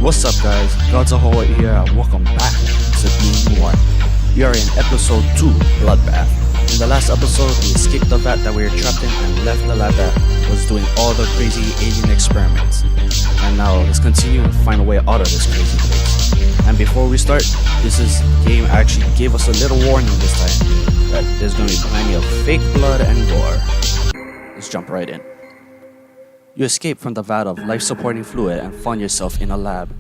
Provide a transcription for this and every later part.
What's up guys, Gods of Hawai'i here and welcome back to Game 1. We are in episode 2, Bloodbath. In the last episode, we escaped the vat that we were trapped in and left the lab that was doing all the crazy alien experiments. And now let's continue and find a way out of this crazy place. And before we start, this game actually gave us a little warning this time that there's going to be plenty of fake blood and gore. Let's jump right in. You escaped from the vat of life-supporting fluid and found yourself in a lab.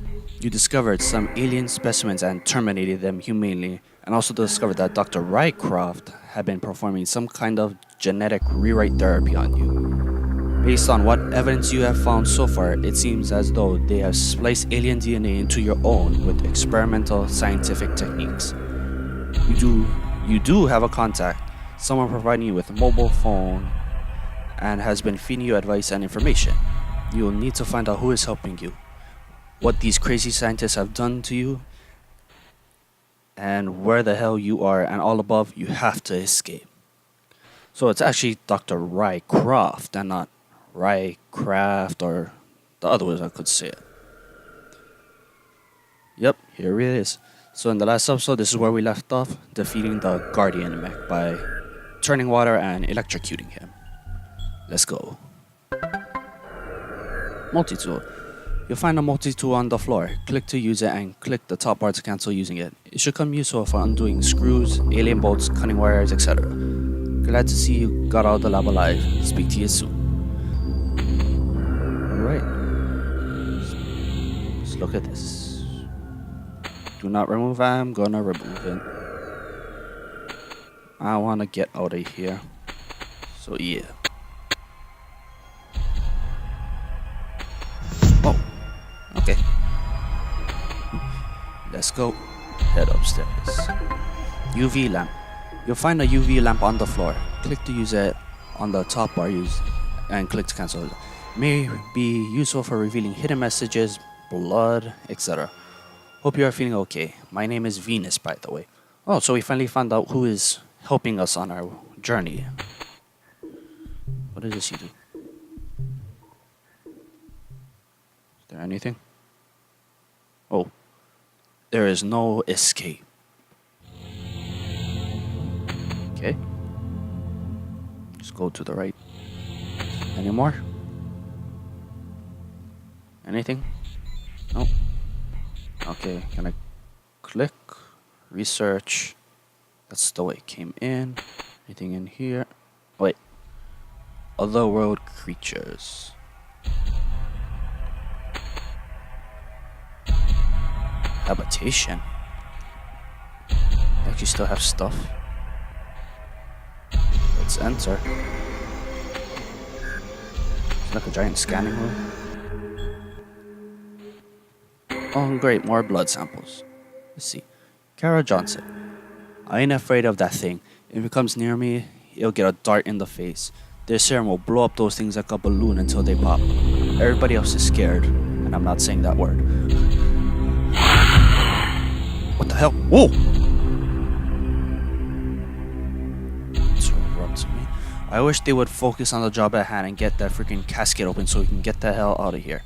You discovered some alien specimens and terminated them humanely, and also discovered that Dr. Rycroft had been performing some kind of genetic rewrite therapy on you. Based on what evidence you have found so far, it seems as though they have spliced alien DNA into your own with experimental scientific techniques. You do have a contact, someone providing you with a mobile phone and has been feeding you advice and information. You will need to find out who is helping you, what these crazy scientists have done to you, and where the hell you are, and all above, you have to escape. So it's actually Dr. Rycroft and not Rycraft or the other ways I could say it. Yep, here it is. So in the last episode, this is where we left off, defeating the Guardian mech by turning water and electrocuting him. Let's go. Multi-tool. You'll find a multi-tool on the floor. Click to use it and click the top bar to cancel using it. It should come useful for undoing screws, alien bolts, cutting wires, etc. Glad to see you got out of the lab alive. Speak to you soon. Alright. Let's look at this. Do not remove, I'm gonna remove it. I wanna get out of here. So yeah. Okay. Let's go. Head upstairs. UV lamp. You'll find a UV lamp on the floor. Click to use it on the top bar and click to cancel it. May be useful for revealing hidden messages, blood, etc. Hope you are feeling okay. My name is Venus, by the way. Oh, so we finally found out who is helping us on our journey. What does she do? Is there anything? Oh, there is no escape. Okay. Just go to the right. Any more? Anything? No. Okay, can I click? Research. That's the way it came in. Anything in here? Wait. Otherworld creatures. Habitation. They actually still have stuff. Let's enter. It's like a giant scanning room. Oh great, more blood samples. Let's see. Kara Johnson. I ain't afraid of that thing. If it comes near me, it'll get a dart in the face. Their serum will blow up those things like a balloon until they pop. Everybody else is scared, and I'm not saying that word. What the hell? Whoa! Interrupt me. I wish they would focus on the job at hand and get that freaking casket open so we can get the hell out of here.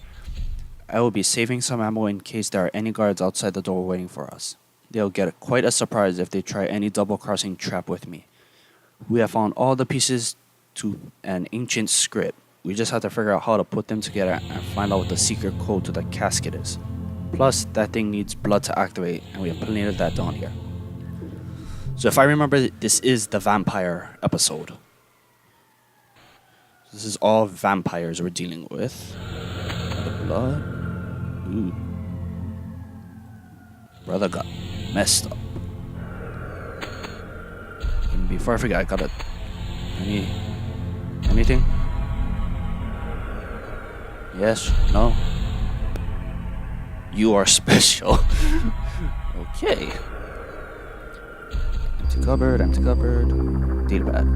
I will be saving some ammo in case there are any guards outside the door waiting for us. They'll get quite a surprise if they try any double-crossing trap with me. We have found all the pieces to an ancient script. We just have to figure out how to put them together and find out what the secret code to the casket is. Plus, that thing needs blood to activate, and we have plenty of that down here. So if I remember, this is the vampire episode. This is all vampires we're dealing with. The blood. Ooh. Brother got messed up. And before I forget, I got anything? Yes? No? You are special. Okay. Empty cupboard. Datapad.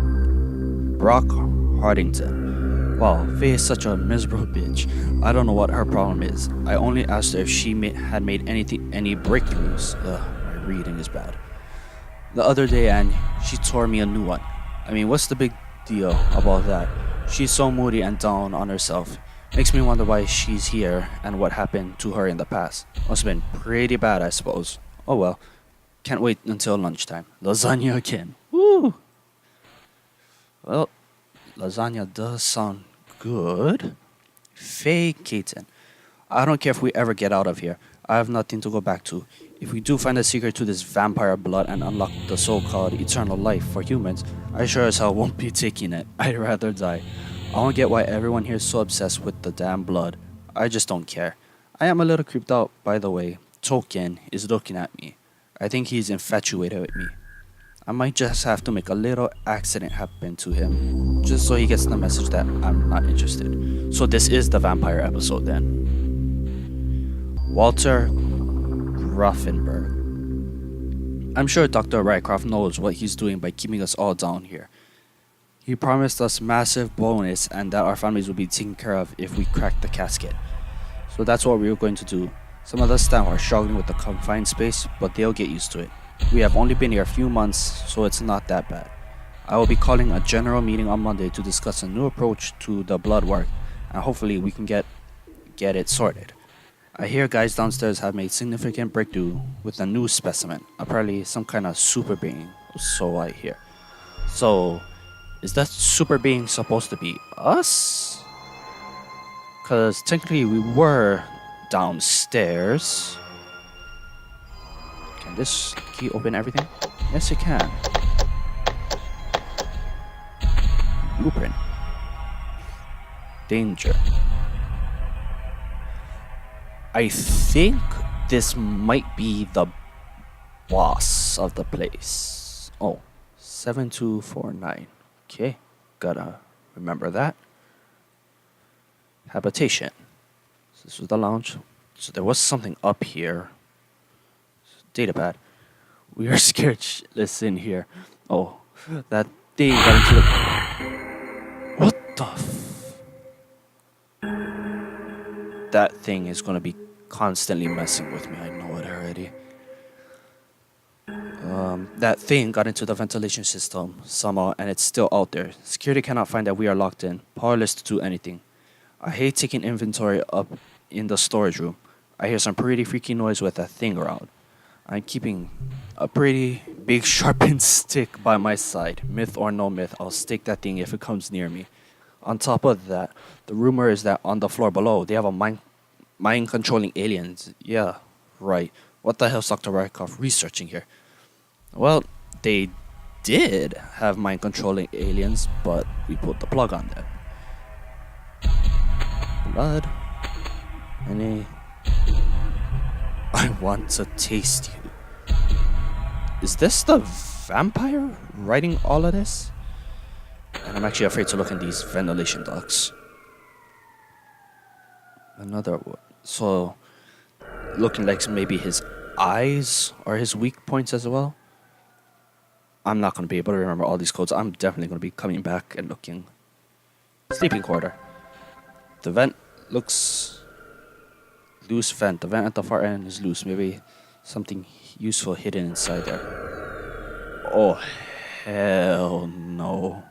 Brock Hardington. Wow, Faye is such a miserable bitch. I don't know what her problem is. I only asked her if she had made any breakthroughs. My reading is bad. The other day, and she tore me a new one. I mean, what's the big deal about that? She's so moody and down on herself. Makes me wonder why she's here and what happened to her in the past. Must have been pretty bad, I suppose. Oh well. Can't wait until lunchtime. Lasagna again. Woo! Well, lasagna does sound good. Faye Caton. I don't care if we ever get out of here. I have nothing to go back to. If we do find a secret to this vampire blood and unlock the so-called eternal life for humans, I sure as hell won't be taking it. I'd rather die. I don't get why everyone here is so obsessed with the damn blood. I just don't care. I am a little creeped out, by the way. Token is looking at me. I think he's infatuated with me. I might just have to make a little accident happen to him, just so he gets the message that I'm not interested. So this is the vampire episode then. Walter Grufenberg. I'm sure Dr. Rycroft knows what he's doing by keeping us all down here. He promised us massive bonus and that our families will be taken care of if we crack the casket. So that's what we're going to do. Some of the staff are struggling with the confined space, but they'll get used to it. We have only been here a few months, so it's not that bad. I will be calling a general meeting on Monday to discuss a new approach to the blood work, and hopefully we can get it sorted. I hear guys downstairs have made significant breakthrough with a new specimen, apparently some kind of super being, so I hear. So, is that super being supposed to be us? Cause technically we were downstairs. Can this key open everything? Yes, it can. Blueprint. Danger. I think this might be the boss of the place. Oh, 7249. Okay, gotta remember that. Habitation. So this was the lounge. So there was something up here. Datapad. We are scared shitless in here. Oh, that thing got into the... What the That thing is gonna be constantly messing with me. I know it already. That thing got into the ventilation system somehow and it's still out there. Security cannot find that we are locked in. Powerless to do anything. I hate taking inventory up in the storage room. I hear some pretty freaky noise with that thing around. I'm keeping a pretty big sharpened stick by my side. Myth or no myth, I'll stake that thing if it comes near me. On top of that, the rumor is that on the floor below, they have a mind-controlling aliens. Yeah, right. What the hell's Dr. Rykoff researching here? Well, they did have mind-controlling aliens, but we pulled the plug on them. Blood. I want to taste you. Is this the vampire writing all of this? And I'm actually afraid to look in these ventilation ducts. Another one. So, looking like maybe his eyes are his weak points as well. I'm not going to be able to remember all these codes. I'm definitely going to be coming back and looking. Sleeping quarter. The vent looks loose vent. The vent at the far end is loose. Maybe something useful hidden inside there. Oh, hell no.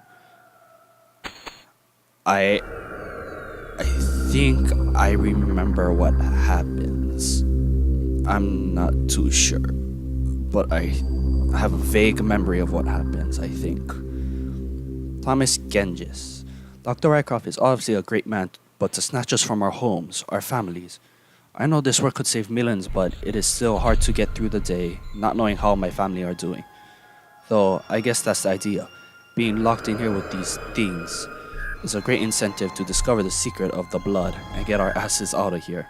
I think I remember what happens. I'm not too sure, but I have a vague memory of what happens, I think. Thomas Genghis. Dr. Rycroft is obviously a great man, but to snatch us from our homes, our families. I know this work could save millions, but it is still hard to get through the day not knowing how my family are doing. Though, I guess that's the idea. Being locked in here with these things is a great incentive to discover the secret of the blood and get our asses out of here.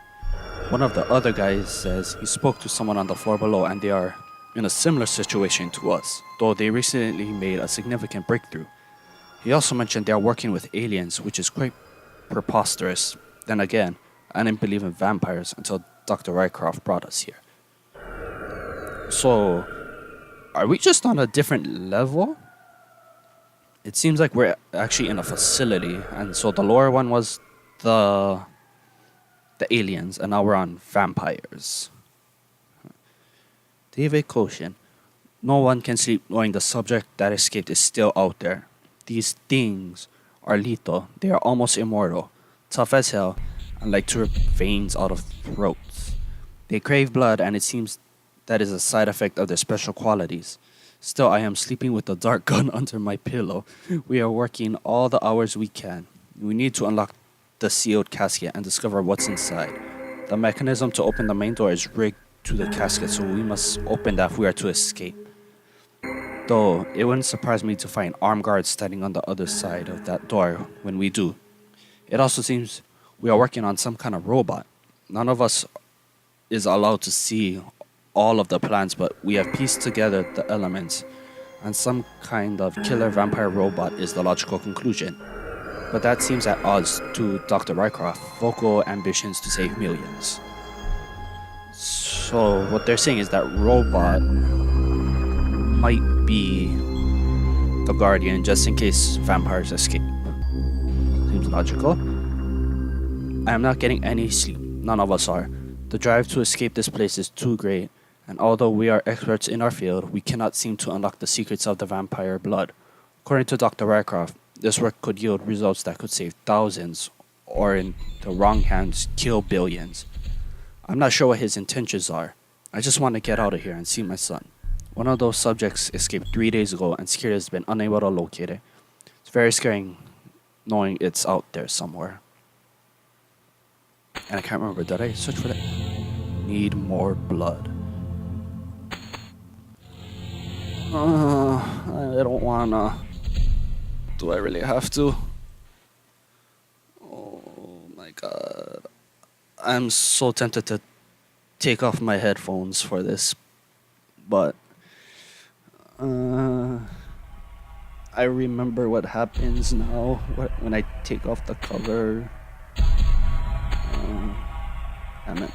One of the other guys says he spoke to someone on the floor below and they are in a similar situation to us, though they recently made a significant breakthrough. He also mentioned they are working with aliens, which is quite preposterous. Then again, I didn't believe in vampires until Dr. Rycroft brought us here. So, are we just on a different level? It seems like we're actually in a facility, and so the lower one was the aliens, and now we're on vampires. David Koshin. No one can sleep knowing the subject that escaped is still out there. These things are lethal. They are almost immortal. tough as hell, and like to rip veins out of throats. They crave blood, and it seems that is a side effect of their special qualities. Still, I am sleeping with a dark gun under my pillow. We are working all the hours we can. We need to unlock the sealed casket and discover what's inside. The mechanism to open the main door is rigged to the casket, so we must open that if we are to escape. Though, it wouldn't surprise me to find armed guards standing on the other side of that door when we do. It also seems we are working on some kind of robot. None of us is allowed to see all of the plans, but we have pieced together the elements, and some kind of killer vampire robot is the logical conclusion. But that seems at odds to Dr. Rycroft's vocal ambitions to save millions. So what they're saying is that robot might be the guardian just in case vampires escape. Seems logical. I am not getting any sleep. None of us are. The drive to escape this place is too great, and although we are experts in our field, we cannot seem to unlock the secrets of the vampire blood. According to Dr. Rycroft, this work could yield results that could save thousands, or in the wrong hands, kill billions. I'm not sure what his intentions are. I just want to get out of here and see my son. One of those subjects escaped 3 days ago, and Security has been unable to locate it. It's very scary knowing it's out there somewhere. And I can't remember, did I search for that? Need more blood. I don't wanna. Do I really have to? Oh my god. I'm so tempted to take off my headphones for this, but I remember what happens now when I take off the cover. Damn it.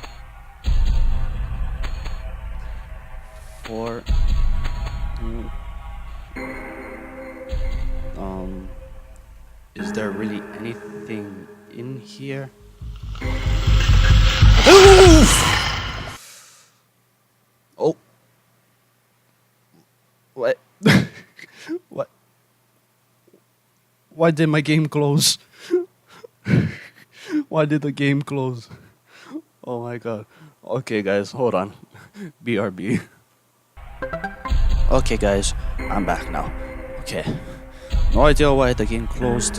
Is there really anything in here? Oh. What? What? Why did my game close? Why did the game close? Oh my god. Okay guys, hold on. BRB. Okay guys, I'm back now. Okay. No idea why the game closed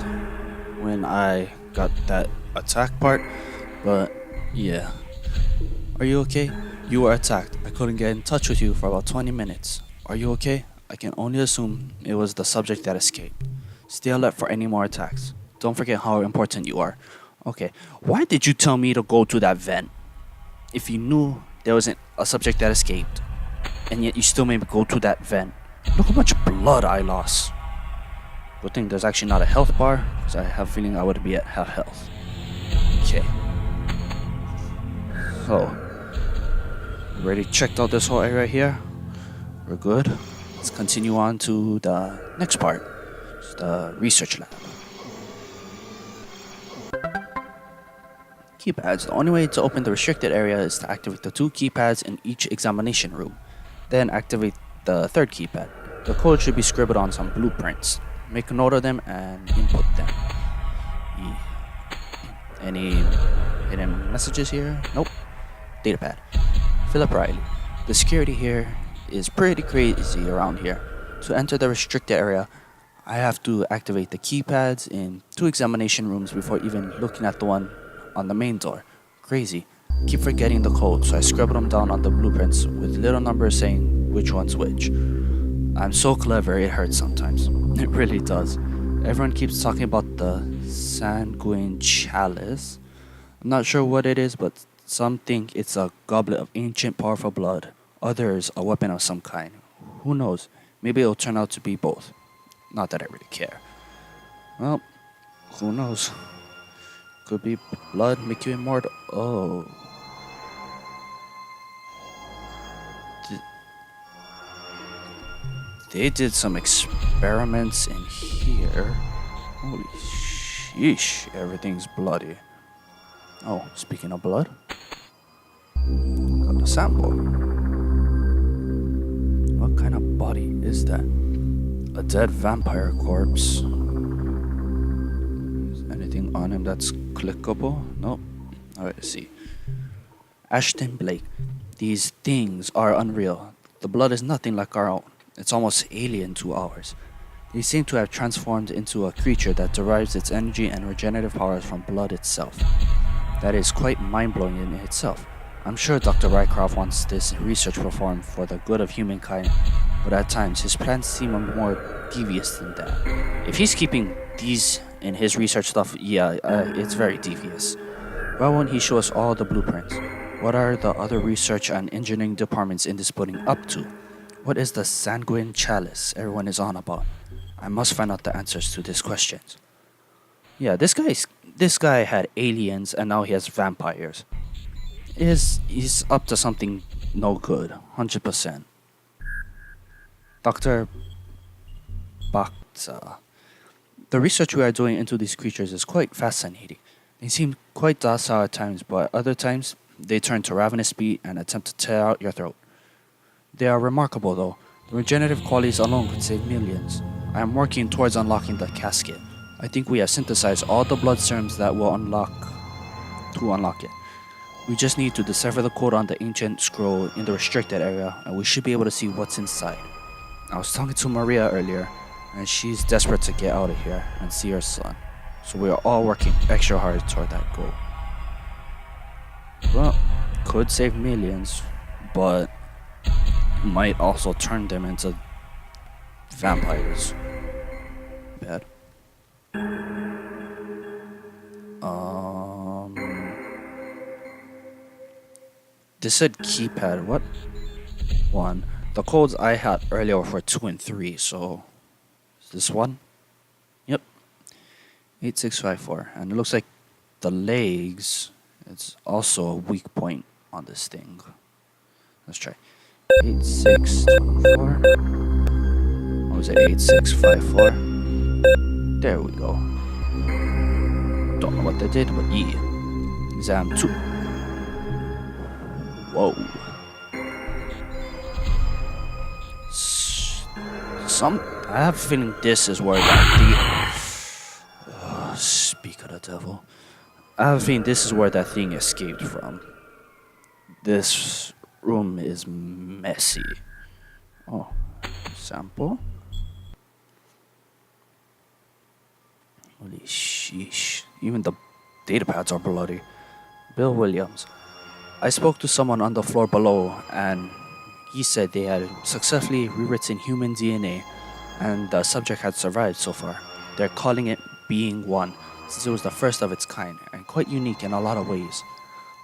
when I got that attack part, but yeah. Are you okay? You were attacked. I couldn't get in touch with you for about 20 minutes. Are you okay? I can only assume it was the subject that escaped. Stay alert for any more attacks. Don't forget how important you are. Okay, why did you tell me to go to that vent? If you knew there wasn't a subject that escaped, and yet you still made me go to that vent. Look how much blood I lost. Good thing there's actually not a health bar, because I have a feeling I would be at half health. Okay. So, already checked out this whole area here. We're good. Let's continue on to the next part. It's the research lab. Keypads. The only way to open the restricted area is to activate the 2 keypads in each examination room. Then activate the 3rd keypad. The code should be scribbled on some blueprints. Make a note of them and input them. Any hidden messages here? Nope. Datapad. Philip Riley. The security here is pretty crazy around here. To enter the restricted area, I have to activate the keypads in 2 examination rooms before even looking at the one on the main door. Crazy. Keep forgetting the code, so I scribbled them down on the blueprints with little numbers saying which one's which. I'm so clever, it hurts sometimes. It really does. Everyone keeps talking about the sanguine chalice. I'm not sure what it is, but some think it's a goblet of ancient powerful blood. Others a weapon of some kind. Who knows? Maybe it'll turn out to be both. Not that I really care. Well, who knows? Could be blood make you immortal. Oh. They did some experiments in here. Holy sheesh, everything's bloody. Oh, speaking of blood, got a sample. What kind of body is that? A dead vampire corpse. Is anything on him that's Clickable? Nope. Alright, let's see. Ashton Blake. These things are unreal. The blood is nothing like our own. It's almost alien to ours. They seem to have transformed into a creature that derives its energy and regenerative powers from blood itself. That is quite mind-blowing in itself. I'm sure Dr. Rycroft wants this research performed for the good of humankind, but at times his plans seem more devious than that. If he's keeping these in his research stuff, yeah, it's very devious. Why won't he show us all the blueprints? What are the other research and engineering departments in this building up to? What is the sanguine chalice everyone is on about? I must find out the answers to these questions. Yeah, this guy had aliens and now he has vampires. He's up to something no good, 100%. Dr. Bakta. The research we are doing into these creatures is quite fascinating. They seem quite docile at times, but other times they turn to ravenous speed and attempt to tear out your throat. They are remarkable though. The regenerative qualities alone could save millions. I am working towards unlocking the casket. I think we have synthesized all the blood serums that will unlock it. We just need to decipher the code on the ancient scroll in the restricted area, and we should be able to see what's inside. I was talking to Maria earlier, and she's desperate to get out of here and see her son. So we are all working extra hard toward that goal. Well, could save millions, but might also turn them into vampires. Bad. This said keypad. What? 1. The codes I had earlier were for 2 and 3, so is this one? Yep. 8654. And it looks like the legs, it's also a weak point on this thing. Let's try. 8624. What was it? 8654. There we go. Don't know what they did, but yeah. Exam 2. Whoa. I have a feeling this is where speak of the devil. I have a feeling this is where that thing escaped from. This room is messy. Oh, sample. Holy sheesh. Even the data pads are bloody. Bill Williams. I spoke to someone on the floor below and he said they had successfully rewritten human DNA and the subject had survived so far. They're calling it Being One since it was the first of its kind and quite unique in a lot of ways.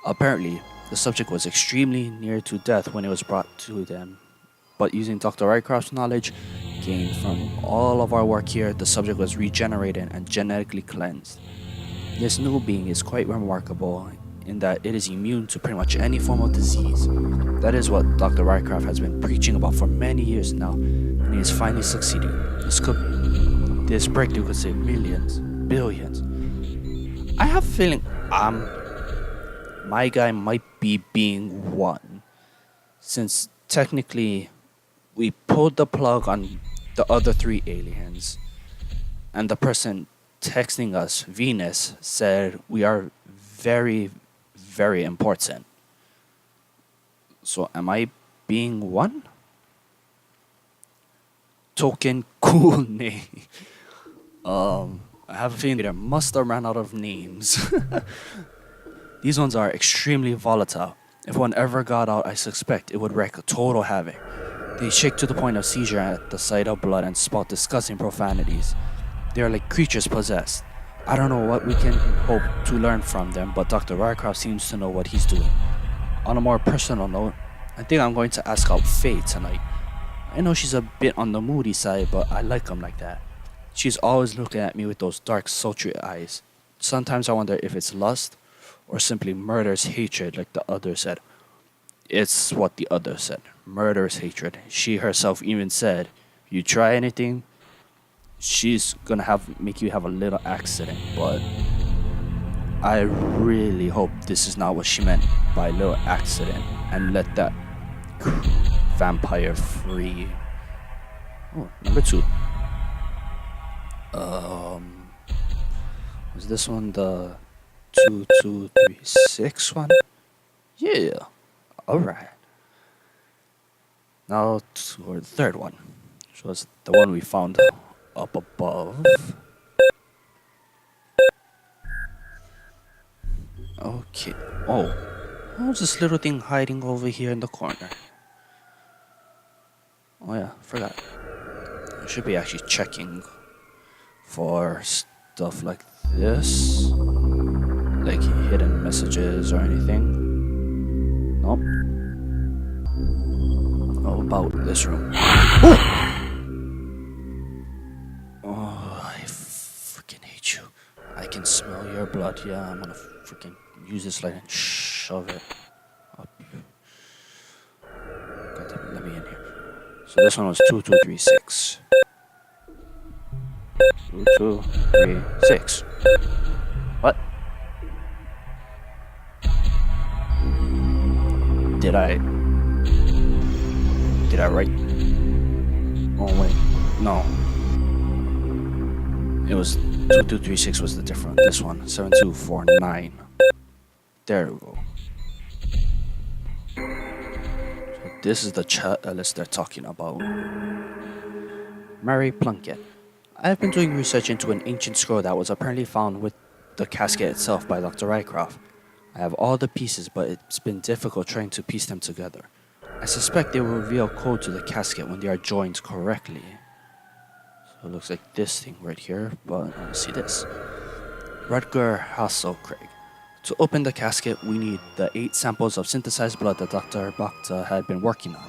Apparently, the subject was extremely near to death when it was brought to them, but using Dr. Rycroft's knowledge gained from all of our work here, the subject was regenerated and genetically cleansed. This new being is quite remarkable in that it is immune to pretty much any form of disease. That is what Dr. Rycroft has been preaching about for many years now, and he is finally succeeding. This breakthrough could save millions, billions. I have a feeling my guy might be Being One, since technically we pulled the plug on the other 3 aliens, and the person texting us, Venus, said we are very, very important. So am I Being One? Token cool name. I have a feeling they must have ran out of names. These ones are extremely volatile. If one ever got out, I suspect it would wreak total havoc. They shake to the point of seizure at the sight of blood and spout disgusting profanities. They are like creatures possessed. I don't know what we can hope to learn from them, but Dr. Rycroft seems to know what he's doing. On a more personal note, I think I'm going to ask out Faye tonight. I know she's a bit on the moody side, but I like them like that. She's always looking at me with those dark, sultry eyes. Sometimes I wonder if it's lust or simply murderous hatred like the other said. It's what the other said. Murderous hatred. She herself even said, if you try anything, she's gonna make you have a little accident, but I really hope this is not what she meant by little accident and let that vampire free. Oh, number 2. Was this one the 2236 one? Yeah. Alright. Now for the third one, which was the one we found up above. Okay. Oh. How's this little thing hiding over here in the corner? Oh yeah, forgot. I should be actually checking for stuff like this. Like hidden messages or anything. Nope. How about this room? Oh! Oh, I freaking hate you. I can smell your blood. Yeah, I'm gonna freaking use this light and shove it up. God damn it, let me in here. So this one was 2236. 2236. What? Did I write? Oh wait, no. It was 2236 was the different. This one 7249. There we go. So this is the chalice they're talking about. Mary Plunkett. I have been doing research into an ancient scroll that was apparently found with the casket itself by Dr. Rycroft. I have all the pieces, but it's been difficult trying to piece them together. I suspect they will reveal code to the casket when they are joined correctly. So it looks like this thing right here, but let's see this. Rutger Hasselcraig. To open the casket, we need the 8 samples of synthesized blood that Dr. Bacta had been working on.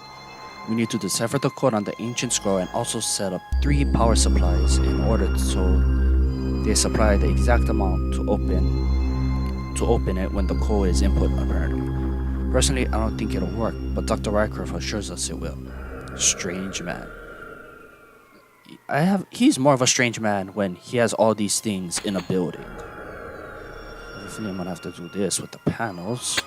We need to decipher the code on the ancient scroll and also set up 3 power supplies in order so they supply the exact amount to open it when the code is input, apparently. Personally, I don't think it'll work, but Dr. Rycroft assures us it will. Strange man. He's more of a strange man when he has all these things in a building. Hopefully I'm gonna have to do this with the panels.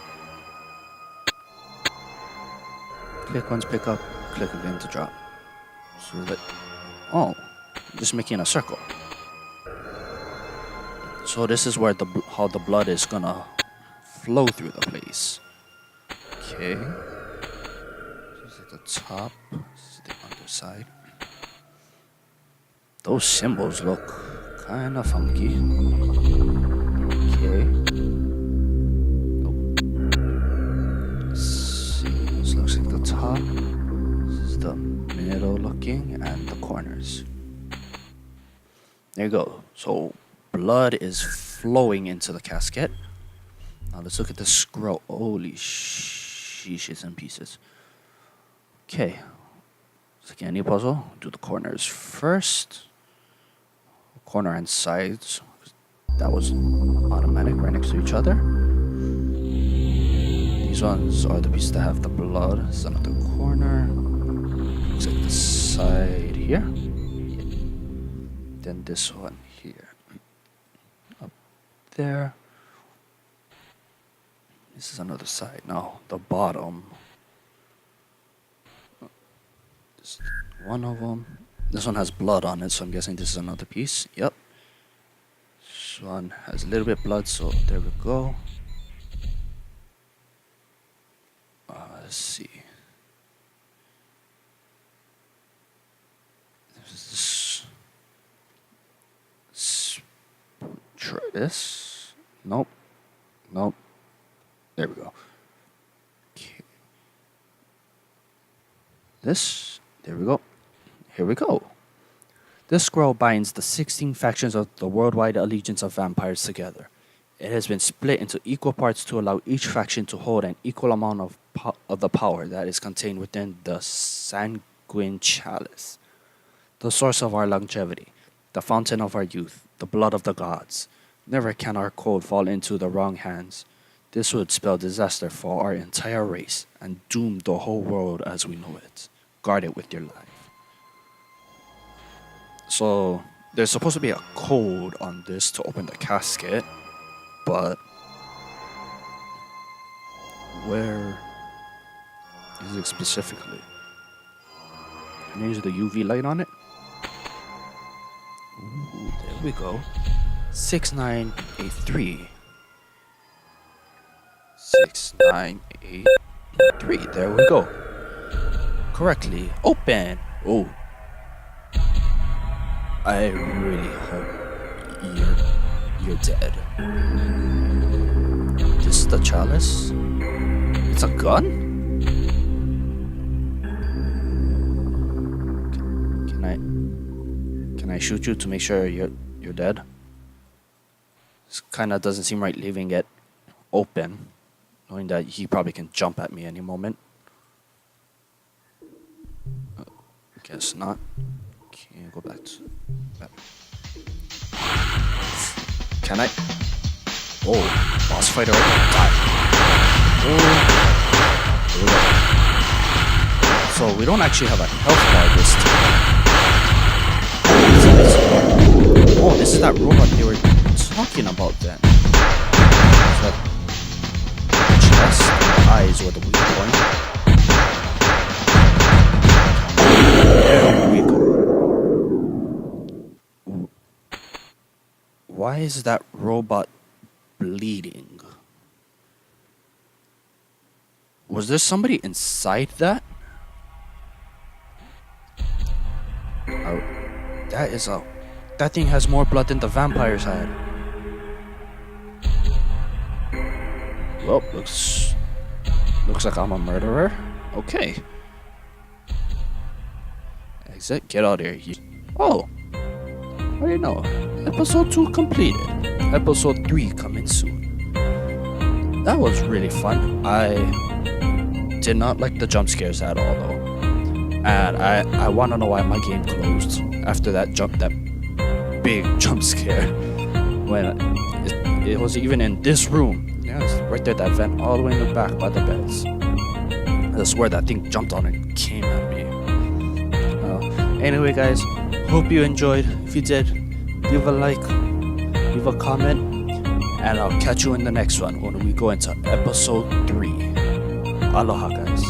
Click once, pick up, click again to drop. So that, oh, just making a circle. So this is where how the blood is gonna flow through the place. Okay. This is at the top. This is the underside. Those symbols look kinda funky. Okay. Let's see. This looks like the top. This is the middle looking and the corners. There you go. So blood is flowing into the casket. Now let's look at the scroll. Holy sheeshes and pieces. Okay. It's like any puzzle. Do the corners first. Corner and sides. That was automatic right next to each other. These ones are the pieces that have the blood. This is another corner. Looks like the side here. Then this one here. Up there. This is another side. Now, the bottom. This is one of them. This one has blood on it, so I'm guessing this is another piece. Yep. This one has a little bit blood, so there we go. Let's see. Try this. Nope. Nope. There we go. Okay. This. There we go. Here we go. This scroll binds the 16 factions of the worldwide allegiance of vampires together. It has been split into equal parts to allow each faction to hold an equal amount of the power that is contained within the sanguine chalice. The source of our longevity, the fountain of our youth, the blood of the gods. Never can our code fall into the wrong hands. This would spell disaster for our entire race and doom the whole world as we know it. Guard it with your life. So, there's supposed to be a code on this to open the casket, but where is it specifically? Can I use the UV light on it? Ooh, there we go. 6983. 6983. There we go. Correctly open. Oh, I really hope you're dead. This is the chalice. It's a gun. Can I shoot you to make sure you're dead? This kind of doesn't seem right leaving it open, knowing that he probably can jump at me any moment. Guess not. Can you go back to back? Can I? Oh, boss fighter! Die! Oh. So we don't actually have a health bar this time. Oh, this is that robot they were talking about then. So, chest, the eyes were the weak point. There we go. Why is that robot bleeding? Was there somebody inside that? Oh, that thing has more blood than the vampires had. Well, looks like I'm a murderer. Okay. Exit. Get out of here. Oh. How do you know? Episode 2 completed. Episode 3 coming soon. That was really fun. I did not like the jump scares at all though. And I want to know why my game closed after that big jump scare. When it was even in this room. Yeah, it's right there, that vent all the way in the back by the beds. I swear that thing jumped on and came at me. Anyway guys, hope you enjoyed. If you did, leave a like, leave a comment, and I'll catch you in the next one when we go into episode 3. Aloha guys.